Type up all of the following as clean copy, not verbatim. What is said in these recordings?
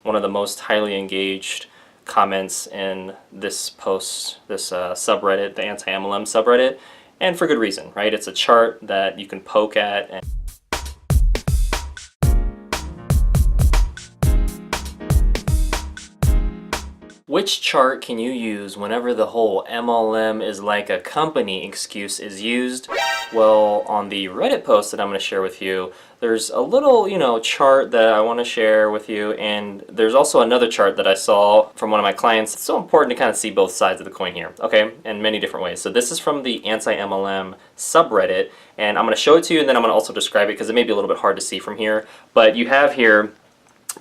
one of the most highly engaged comments in this post, this subreddit, the Anti-MLM subreddit, and for good reason, right? It's a chart that you can poke at and which chart can you use whenever the whole MLM is like a company excuse is used? Well, on the Reddit post that I'm going to share with you, there's a little, chart that I want to share with you, and there's also another chart that I saw from one of my clients. It's so important to kind of see both sides of the coin here, okay, in many different ways. So this is from the Anti-MLM subreddit, and I'm going to show it to you, and then I'm going to also describe it because it may be a little bit hard to see from here. But you have here,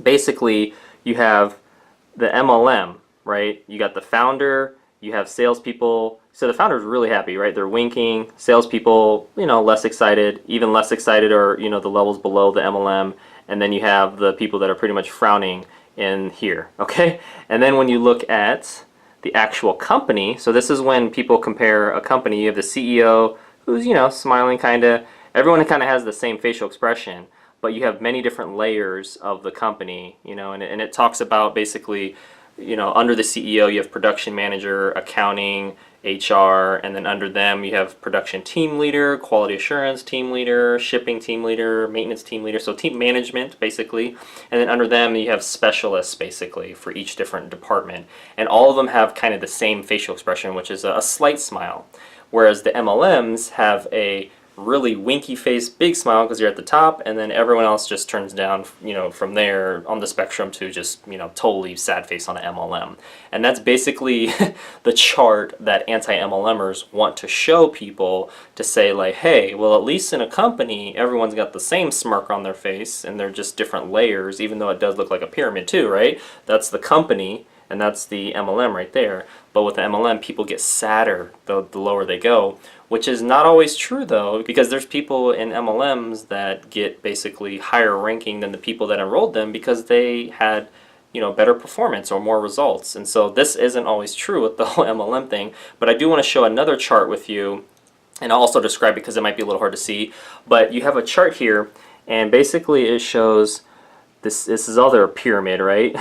basically, you have the MLM, right? You got the founder, you have salespeople. So the founder is really happy, right? They're winking. Salespeople, less excited, even less excited, or the levels below the MLM. And then you have the people that are pretty much frowning in here, okay? And then when you look at the actual company, so this is when people compare a company. You have the CEO who's, smiling kind of. Everyone kind of has the same facial expression, but you have many different layers of the company, and it talks about basically, under the CEO, you have production manager, accounting, HR, and then under them you have production team leader, quality assurance team leader, shipping team leader, maintenance team leader, so team management basically. And then under them you have specialists basically for each different department. And all of them have kind of the same facial expression, which is a slight smile. Whereas the MLMs have a really winky face, big smile because you're at the top, and then everyone else just turns down, from there on the spectrum to just, totally sad face on an MLM. And that's basically the chart that anti-MLMers want to show people to say like, hey, well, at least in a company, everyone's got the same smirk on their face and they're just different layers, even though it does look like a pyramid too, right? That's the company and that's the MLM right there. But with the MLM, people get sadder the lower they go, which is not always true though, because there's people in MLMs that get basically higher ranking than the people that enrolled them because they had, better performance or more results. And so this isn't always true with the whole MLM thing. But I do want to show another chart with you, and I'll also describe it because it might be a little hard to see. But you have a chart here, and basically it shows this is all their pyramid, right?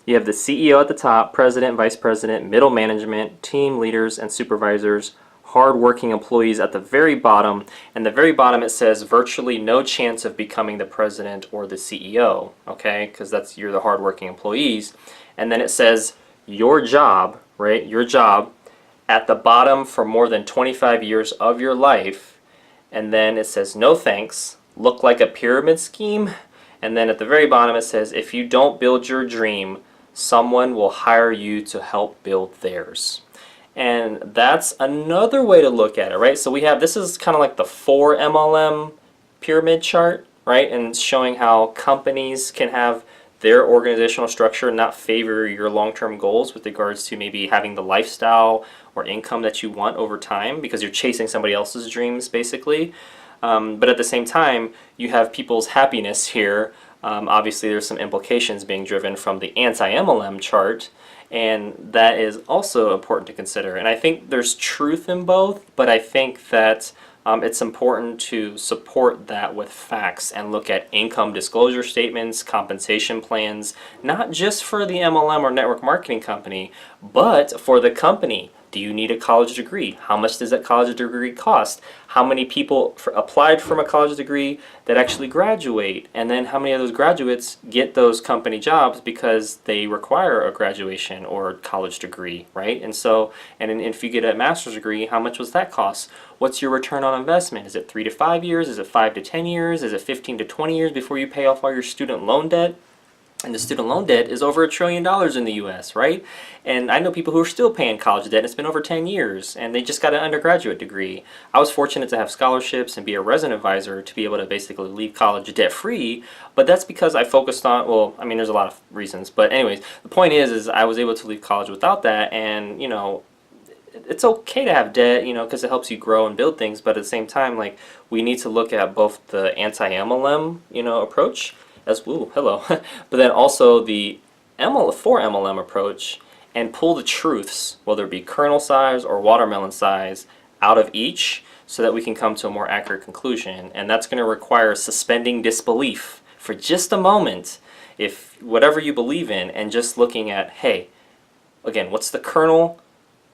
You have the CEO at the top, president, vice president, middle management, team leaders and supervisors, hard-working employees at the very bottom. And the very bottom it says virtually no chance of becoming the president or the CEO, okay? Because you're the hard-working employees. And then it says your job, right? Your job at the bottom for more than 25 years of your life. And then it says no thanks, look like a pyramid scheme. And then at the very bottom it says if you don't build your dream, someone will hire you to help build theirs. And that's another way to look at it, right? So we have, this is kind of like the For-MLM pyramid chart, right? And it's showing how companies can have their organizational structure not favor your long-term goals with regards to maybe having the lifestyle or income that you want over time because you're chasing somebody else's dreams basically. But at the same time, you have people's happiness here. Obviously, there's some implications being driven from the anti-MLM chart, and that is also important to consider. And I think there's truth in both, but I think that it's important to support that with facts and look at income disclosure statements, compensation plans, not just for the MLM or network marketing company, but for the company. Do you need a college degree? How much does that college degree cost? How many people applied from a college degree that actually graduate? And then how many of those graduates get those company jobs because they require a graduation or college degree, right? And so, and if you get a master's degree, how much was that cost? What's your return on investment? Is it 3 to 5 years? Is it 5 to 10 years? Is it 15 to 20 years before you pay off all your student loan debt? And the student loan debt is over $1 trillion in the US, right? And I know people who are still paying college debt, and it's been over 10 years, and they just got an undergraduate degree. I was fortunate to have scholarships and be a resident advisor to be able to basically leave college debt-free, but that's because I focused on, well, I mean, there's a lot of reasons, but anyways, the point is I was able to leave college without that, and, it's okay to have debt, because it helps you grow and build things, but at the same time, like, we need to look at both the anti-MLM, approach, but then also the For-MLM approach and pull the truths, whether it be kernel size or watermelon size, out of each so that we can come to a more accurate conclusion. And that's going to require suspending disbelief for just a moment if whatever you believe in, and just looking at, hey, again, what's the kernel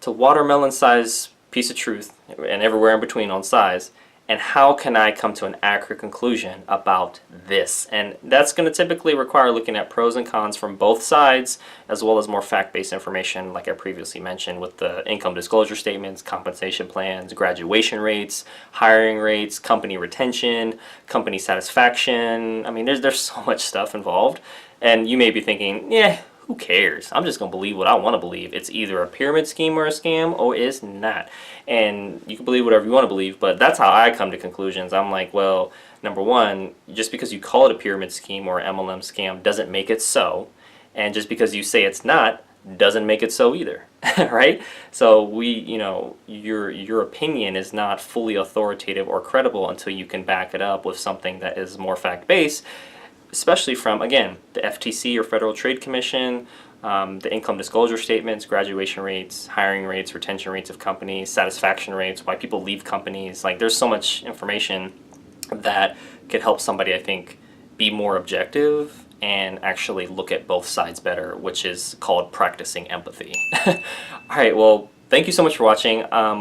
to watermelon size piece of truth, and everywhere in between on size, and how can I come to an accurate conclusion about this? And that's going to typically require looking at pros and cons from both sides, as well as more fact-based information like I previously mentioned with the income disclosure statements, compensation plans, graduation rates, hiring rates, company retention, company satisfaction. I mean, there's so much stuff involved, and you may be thinking, yeah, who cares? I'm just going to believe what I want to believe. It's either a pyramid scheme or a scam, or it's not. And you can believe whatever you want to believe, but that's how I come to conclusions. I'm like, well, number one, just because you call it a pyramid scheme or MLM scam doesn't make it so. And just because you say it's not doesn't make it so either, right? So your opinion is not fully authoritative or credible until you can back it up with something that is more fact-based, especially from, again, the FTC or Federal Trade Commission, the income disclosure statements, graduation rates, hiring rates, retention rates of companies, satisfaction rates, why people leave companies. Like, there's so much information that could help somebody, I think, be more objective and actually look at both sides better, which is called practicing empathy. All right, well, thank you so much for watching.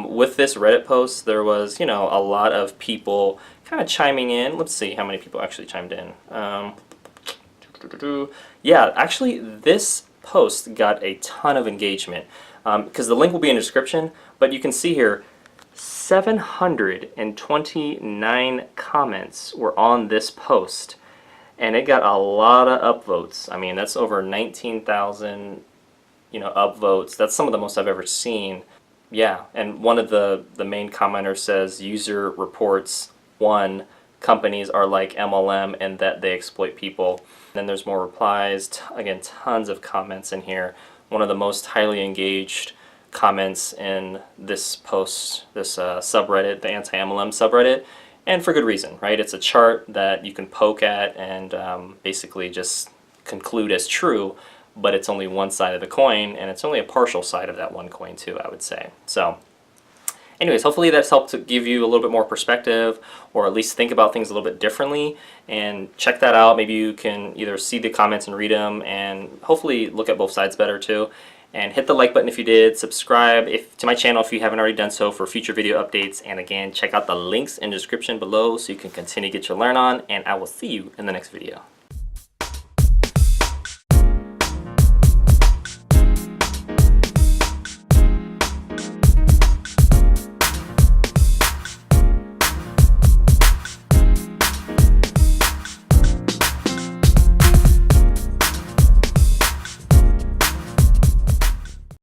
With this Reddit post, there was, a lot of people kind of chiming in. Let's see how many people actually chimed in. Yeah, actually, this post got a ton of engagement because the link will be in the description, but you can see here 729 comments were on this post, and it got a lot of upvotes. I mean, that's over 19,000 upvotes. That's some of the most I've ever seen. Yeah, and one of the main commenters says, user reports, 1, companies are like MLM and that they exploit people. Then there's more replies, again, tons of comments in here. One of the most highly engaged comments in this post, this subreddit, the Anti-MLM subreddit, and for good reason, right? It's a chart that you can poke at and basically just conclude as true, but it's only one side of the coin, and it's only a partial side of that one coin too, I would say. So anyways, hopefully that's helped to give you a little bit more perspective, or at least think about things a little bit differently, and check that out. Maybe you can either see the comments and read them, and hopefully look at both sides better too. And hit the like button if you did, subscribe to my channel if you haven't already done so for future video updates, and again, check out the links in the description below so you can continue to get your learn on, and I will see you in the next video.